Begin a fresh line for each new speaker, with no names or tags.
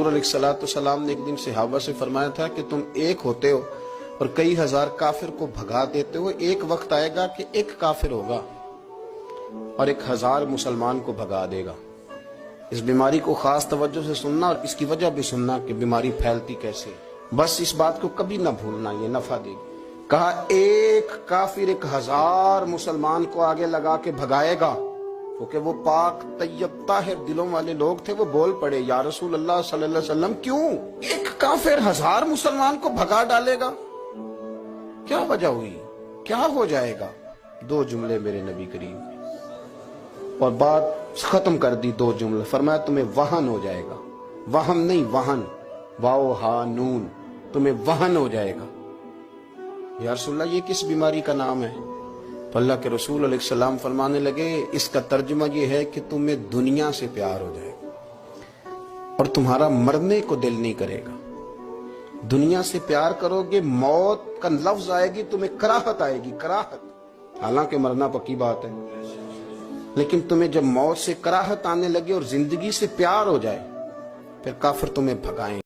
حضور علیہ الصلوۃ والسلام نے ایک دن صحابہ سے فرمایا تھا کہ تم ایک ہوتے ہو اور کئی ہزار کافر کو بھگا دیتے ہو، ایک وقت آئے گا کہ ایک کافر ہوگا اور 1000 مسلمان کو بھگا دے گا۔ اس بیماری کو خاص توجہ سے سننا اور اس کی وجہ بھی سننا کہ بیماری پھیلتی کیسے ہے، بس اس بات کو کبھی نہ بھولنا، یہ نفع دے گی۔ کہا ایک کافر 1000 مسلمان کو آگے لگا کے بھگائے گا، کیونکہ وہ پاک طیب طاہر دلوں والے لوگ تھے۔ وہ بول پڑے یا رسول اللہ صلی اللہ علیہ وسلم کیوں ایک کافر 1000 مسلمان کو بھگا ڈالے گا؟ کیا وجہ ہوئی، کیا ہو جائے گا؟ 2 جملے میرے نبی کریم نے، اور بات ختم کر دی 2 جملے۔ فرمایا تمہیں وہن ہو جائے گا، وہم نہیں وہن، واو ہا نون، تمہیں وہن ہو جائے گا۔ یا رسول اللہ یہ کس بیماری کا نام ہے؟ تو اللہ کے رسول علیہ السلام فرمانے لگے اس کا ترجمہ یہ ہے کہ تمہیں دنیا سے پیار ہو جائے گا اور تمہارا مرنے کو دل نہیں کرے گا۔ دنیا سے پیار کرو گے، موت کا لفظ آئے گی تمہیں کراہت آئے گی، کراہت، حالانکہ مرنا پکی بات ہے، لیکن تمہیں جب موت سے کراہت آنے لگے اور زندگی سے پیار ہو جائے، پھر کافر تمہیں بھگائیں۔